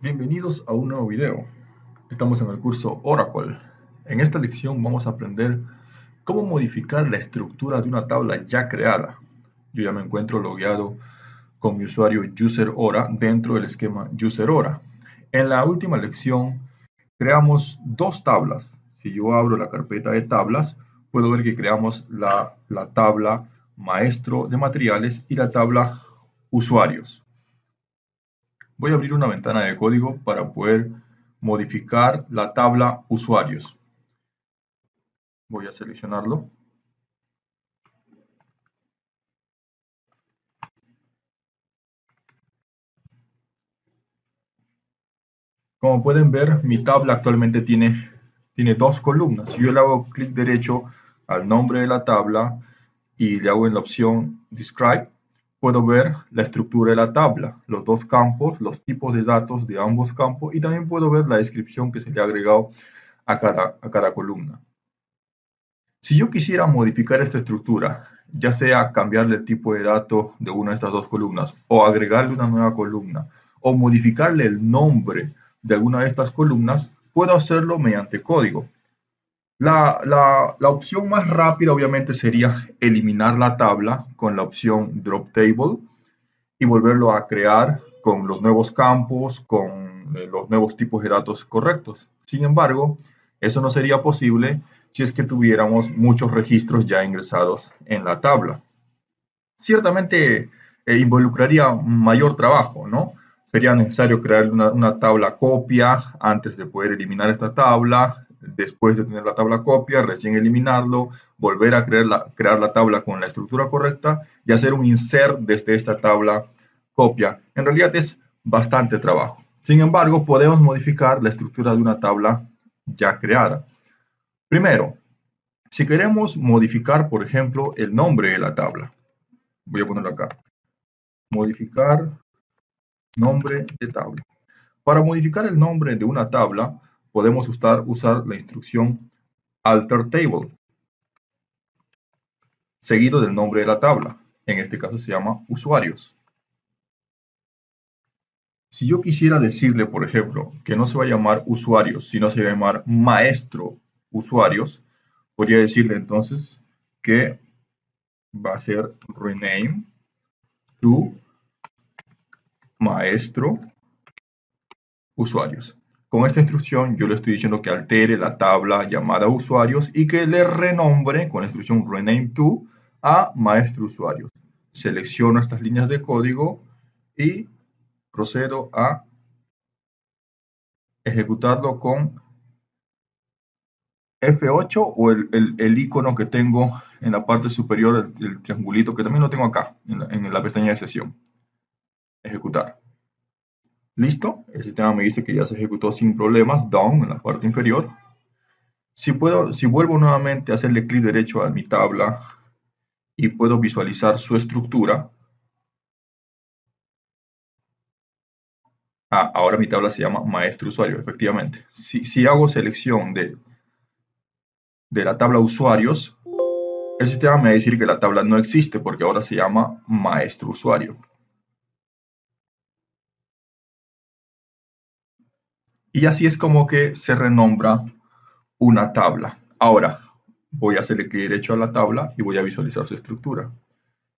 Bienvenidos a un nuevo video. Estamos en el curso Oracle. En esta lección vamos a aprender cómo modificar la estructura de una tabla ya creada. Yo ya me encuentro logueado con mi usuario UserHora dentro del esquema UserHora. En la última lección creamos dos tablas. Si yo abro la carpeta de tablas, puedo ver que creamos la tabla maestro de materiales y la tabla usuarios. Voy a abrir una ventana de código para poder modificar la tabla usuarios. Voy a seleccionarlo. Como pueden ver, mi tabla actualmente tiene dos columnas. Si yo le hago clic derecho al nombre de la tabla y le hago en la opción Describe, puedo ver la estructura de la tabla, los dos campos, los tipos de datos de ambos campos y también puedo ver la descripción que se le ha agregado a cada columna. Si yo quisiera modificar esta estructura, ya sea cambiarle el tipo de dato de una de estas dos columnas o agregarle una nueva columna o modificarle el nombre de alguna de estas columnas, puedo hacerlo mediante código. La opción más rápida obviamente sería eliminar la tabla con la opción Drop Table y volverlo a crear con los nuevos campos, con los nuevos tipos de datos correctos. Sin embargo, eso no sería posible si es que tuviéramos muchos registros ya ingresados en la tabla. Ciertamente involucraría mayor trabajo, ¿no? Sería necesario crear una tabla copia antes de poder eliminar esta tabla, después de tener la tabla copia, recién eliminarlo, volver a crear la tabla con la estructura correcta y hacer un insert desde esta tabla copia. En realidad es bastante trabajo. Sin embargo, podemos modificar la estructura de una tabla ya creada. Primero, si queremos modificar, por ejemplo, el nombre de la tabla, voy a ponerlo acá, modificar nombre de tabla. Para modificar el nombre de una tabla, podemos usar la instrucción alter table, seguido del nombre de la tabla. En este caso se llama usuarios. Si yo quisiera decirle, por ejemplo, que no se va a llamar usuarios, sino se va a llamar maestro usuarios, podría decirle entonces que va a ser rename to maestro usuarios. Con esta instrucción yo le estoy diciendo que altere la tabla llamada usuarios y que le renombre con la instrucción rename to a maestro usuarios. Selecciono estas líneas de código y procedo a ejecutarlo con F8 o el icono que tengo en la parte superior, el triangulito que también lo tengo acá en la pestaña de sesión. Ejecutar. Listo, el sistema me dice que ya se ejecutó sin problemas, down en la parte inferior. Si vuelvo nuevamente a hacerle clic derecho a mi tabla y puedo visualizar su estructura, ahora mi tabla se llama maestro usuario, efectivamente. Si hago selección de la tabla usuarios, el sistema me va a decir que la tabla no existe porque ahora se llama maestro usuario. Y así es como que se renombra una tabla. Ahora voy a hacerle clic derecho a la tabla y voy a visualizar su estructura.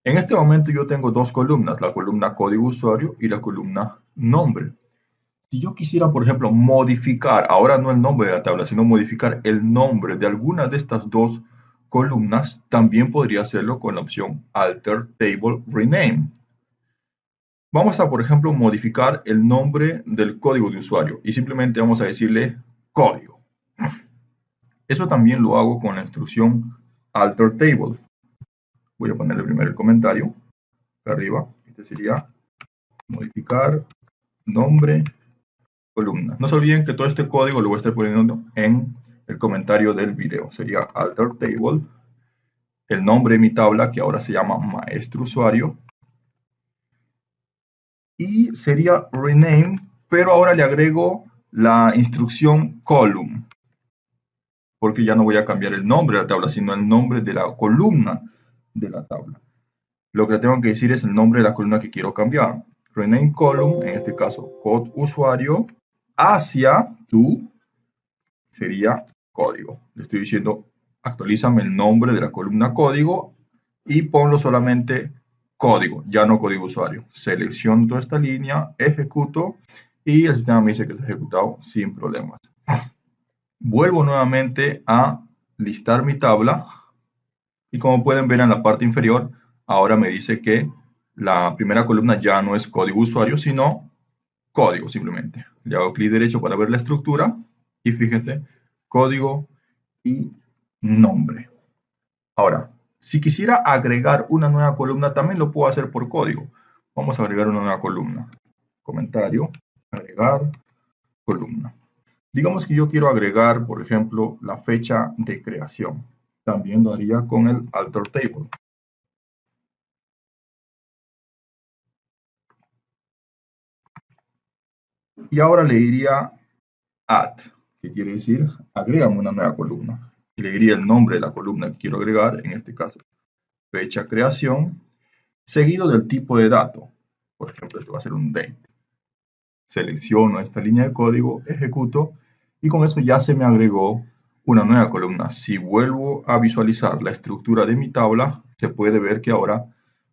En este momento yo tengo dos columnas, la columna código usuario y la columna nombre. Si yo quisiera, por ejemplo, modificar, ahora no el nombre de la tabla, sino modificar el nombre de alguna de estas dos columnas, también podría hacerlo con la opción Alter Table Rename. Vamos a, por ejemplo, modificar el nombre del código de usuario y simplemente vamos a decirle código. Eso también lo hago con la instrucción Alter Table. Voy a ponerle primero el comentario, acá arriba. Este sería modificar nombre columna. No se olviden que todo este código lo voy a estar poniendo en el comentario del video. Sería alter table, el nombre de mi tabla que ahora se llama maestro usuario y sería rename, pero ahora le agrego la instrucción column porque ya no voy a cambiar el nombre de la tabla, sino el nombre de la columna de la tabla. Lo que tengo que decir es el nombre de la columna que quiero cambiar. rename column, en este caso code usuario, hacia tu sería código. Le estoy diciendo, actualízame el nombre de la columna código y ponlo solamente código, ya no código usuario. Selecciono toda esta línea, ejecuto y el sistema me dice que se ha ejecutado sin problemas. Vuelvo nuevamente a listar mi tabla y como pueden ver en la parte inferior, ahora me dice que la primera columna ya no es código usuario, sino código simplemente. Le hago clic derecho para ver la estructura y fíjense, código y nombre. Ahora, si quisiera agregar una nueva columna, también lo puedo hacer por código. Vamos a agregar una nueva columna. Comentario, agregar columna. Digamos que yo quiero agregar, por ejemplo, la fecha de creación. También lo haría con el alter table. Y ahora le diría add, que quiere decir agrégame una nueva columna. Y le diría el nombre de la columna que quiero agregar, en este caso, fecha creación, seguido del tipo de dato. Por ejemplo, esto va a ser un date. Selecciono esta línea de código, ejecuto y con eso ya se me agregó una nueva columna. Si vuelvo a visualizar la estructura de mi tabla, se puede ver que ahora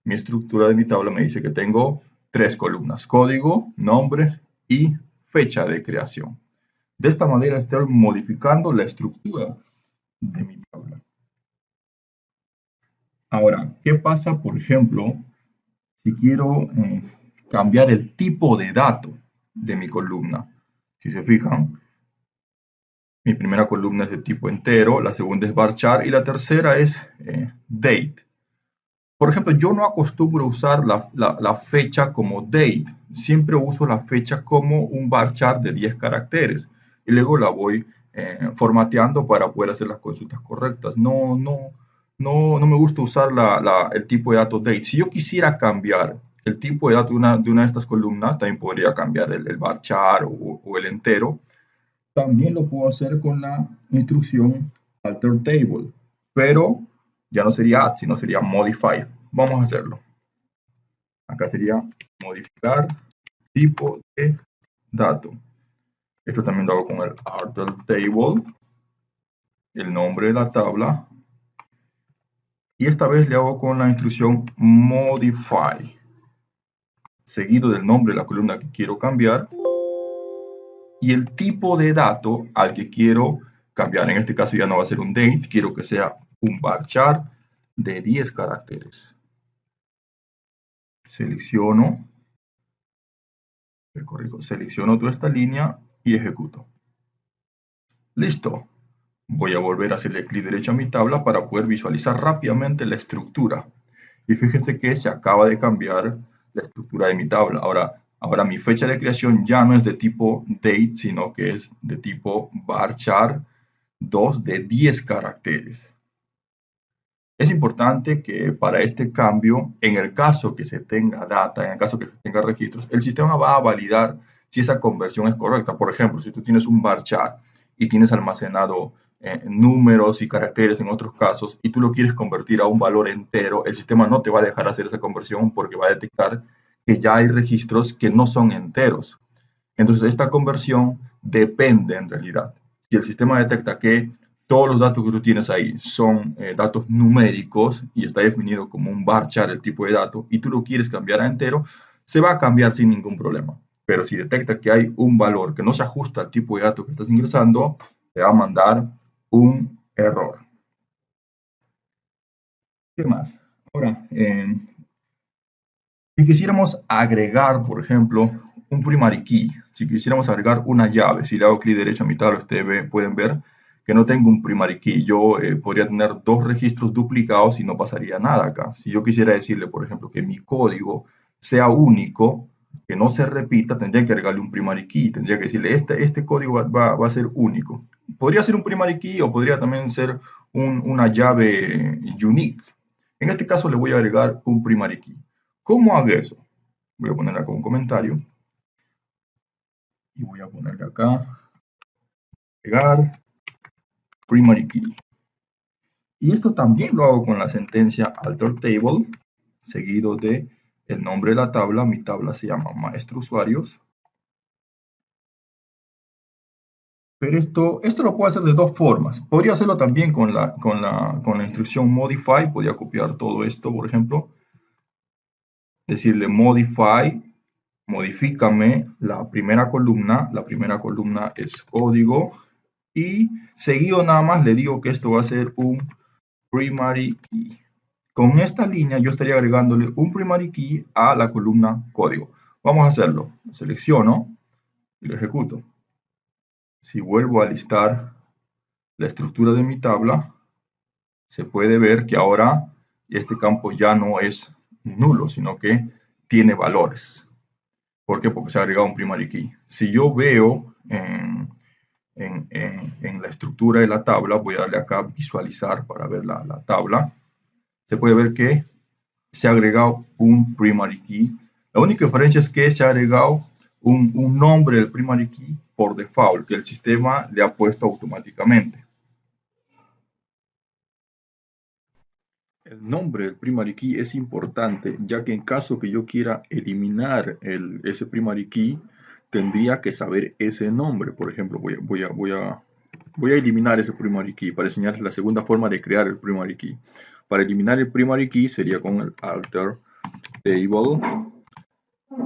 mi estructura de mi tabla me dice que tengo tres columnas: código, nombre y fecha de creación. De esta manera estoy modificando la estructura de mi tabla. Ahora, ¿qué pasa, por ejemplo, si quiero cambiar el tipo de dato de mi columna? Si se fijan, mi primera columna es de tipo entero, la segunda es varchar y la tercera es date. Por ejemplo, yo no acostumbro usar la fecha como date, siempre uso la fecha como un varchar de 10 caracteres y luego la voy formateando para poder hacer las consultas correctas. No me gusta usar el tipo de dato date. Si yo quisiera cambiar el tipo de dato de una de estas columnas, también podría cambiar el varchar o el entero. También lo puedo hacer con la instrucción alter table, pero ya no sería add, sino sería modify. Vamos a hacerlo. Acá sería modificar tipo de dato. Esto también lo hago con el alter table, el nombre de la tabla, y esta vez le hago con la instrucción modify, seguido del nombre de la columna que quiero cambiar y el tipo de dato al que quiero cambiar. En este caso ya no va a ser un date, quiero que sea un varchar de 10 caracteres. Selecciono, selecciono toda esta línea y ejecuto. Listo. Voy a volver a hacerle clic derecho a mi tabla para poder visualizar rápidamente la estructura. Y fíjense que se acaba de cambiar la estructura de mi tabla. Ahora mi fecha de creación ya no es de tipo date, sino que es de tipo varchar 2 de 10 caracteres. Es importante que para este cambio, en el caso que se tenga data, en el caso que se tenga registros, el sistema va a validar si esa conversión es correcta. Por ejemplo, si tú tienes un varchar y tienes almacenado números y caracteres en otros casos y tú lo quieres convertir a un valor entero, el sistema no te va a dejar hacer esa conversión porque va a detectar que ya hay registros que no son enteros. Entonces, esta conversión depende en realidad. Si el sistema detecta que todos los datos que tú tienes ahí son datos numéricos y está definido como un varchar el tipo de dato y tú lo quieres cambiar a entero, se va a cambiar sin ningún problema. Pero si detecta que hay un valor que no se ajusta al tipo de dato que estás ingresando, te va a mandar un error. ¿Qué más? Ahora, si quisiéramos agregar, por ejemplo, un primary key, si quisiéramos agregar una llave, si le hago clic derecho a mi tabla, ustedes pueden ver que no tengo un primary key. Yo podría tener dos registros duplicados y no pasaría nada acá. Si yo quisiera decirle, por ejemplo, que mi código sea único, que no se repita, tendría que agregarle un primary key. Tendría que decirle, este código va a ser único. Podría ser un primary key o podría también ser una llave unique. En este caso le voy a agregar un primary key. ¿Cómo hago eso? Voy a poner acá un comentario y voy a ponerle acá, agregar primary key. Y esto también lo hago con la sentencia alter table, seguido de el nombre de la tabla. Mi tabla se llama maestro usuarios. Pero esto lo puedo hacer de dos formas. Podría hacerlo también con la instrucción modify. Podría copiar todo esto, por ejemplo. Decirle modify, modifícame la primera columna. La primera columna es código. Y seguido nada más le digo que esto va a ser un primary key. Con esta línea yo estaría agregándole un primary key a la columna código. Vamos a hacerlo. Selecciono y lo ejecuto. Si vuelvo a listar la estructura de mi tabla, se puede ver que ahora este campo ya no es nulo, sino que tiene valores. ¿Por qué? Porque se ha agregado un primary key. Si yo veo en la estructura de la tabla, voy a darle acá visualizar para ver la tabla, se puede ver que se ha agregado un primary key. La única diferencia es que se ha agregado un nombre del primary key por default, que el sistema le ha puesto automáticamente. El nombre del primary key es importante, ya que en caso que yo quiera eliminar ese primary key, tendría que saber ese nombre. Por ejemplo, voy a eliminar ese primary key para enseñarles la segunda forma de crear el primary key. Para eliminar el primary key sería con el alter table,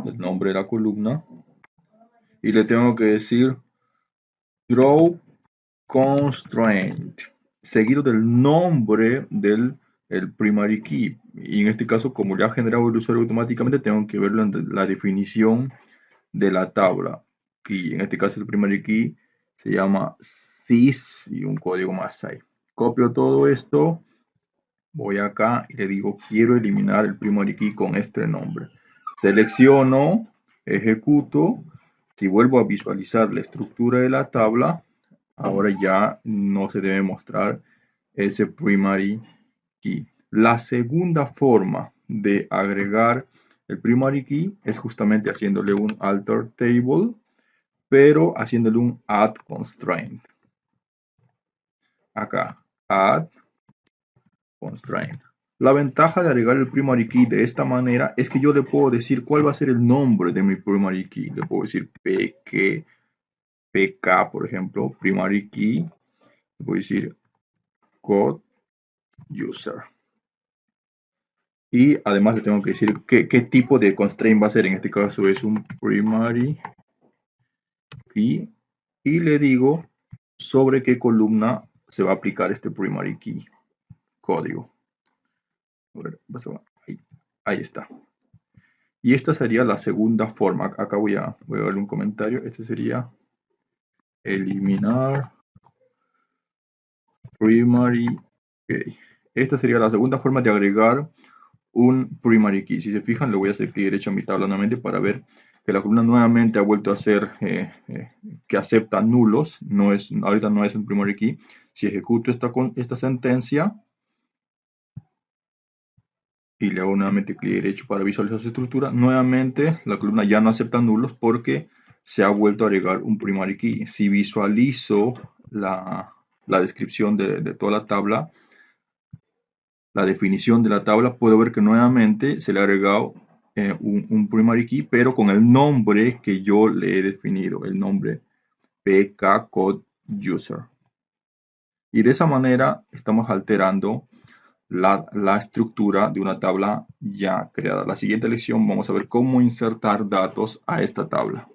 el nombre de la columna, y le tengo que decir draw constraint, seguido del nombre del primary key. Y en este caso, como ya ha generado el usuario automáticamente, tengo que verlo en la definición de la tabla. Key. En este caso, el primary key se llama sys y un código más ahí. Copio todo esto, voy acá y le digo quiero eliminar el primary key con este nombre. Selecciono, ejecuto. Si vuelvo a visualizar la estructura de la tabla, ahora ya no se debe mostrar ese primary key. La segunda forma de agregar el primary key es justamente haciéndole un alter table, pero haciéndole un add constraint. Acá, add constraint. La ventaja de agregar el primary key de esta manera es que yo le puedo decir cuál va a ser el nombre de mi primary key. Le puedo decir PK, por ejemplo, primary key. Le puedo decir code user. Y además le tengo que decir qué tipo de constraint va a ser. En este caso es un primary key. Y le digo sobre qué columna se va a aplicar este primary key código. Ahí está. Y esta sería la segunda forma. Acá voy a darle un comentario. Este sería eliminar primary key. Esta sería la segunda forma de agregar un primary key. Si se fijan, le voy a hacer clic derecho a mi tabla nuevamente para ver que la columna nuevamente ha vuelto a ser que acepta nulos. Ahorita no es un primary key. Si ejecuto esta sentencia y le hago nuevamente clic derecho para visualizar su estructura, nuevamente la columna ya no acepta nulos porque se ha vuelto a agregar un primary key. Si visualizo la descripción de toda la tabla, la definición de la tabla, puedo ver que nuevamente se le ha agregado un primary key, pero con el nombre que yo le he definido, el nombre pkCodeUser. Y de esa manera estamos alterando la estructura de una tabla ya creada. La siguiente lección vamos a ver cómo insertar datos a esta tabla.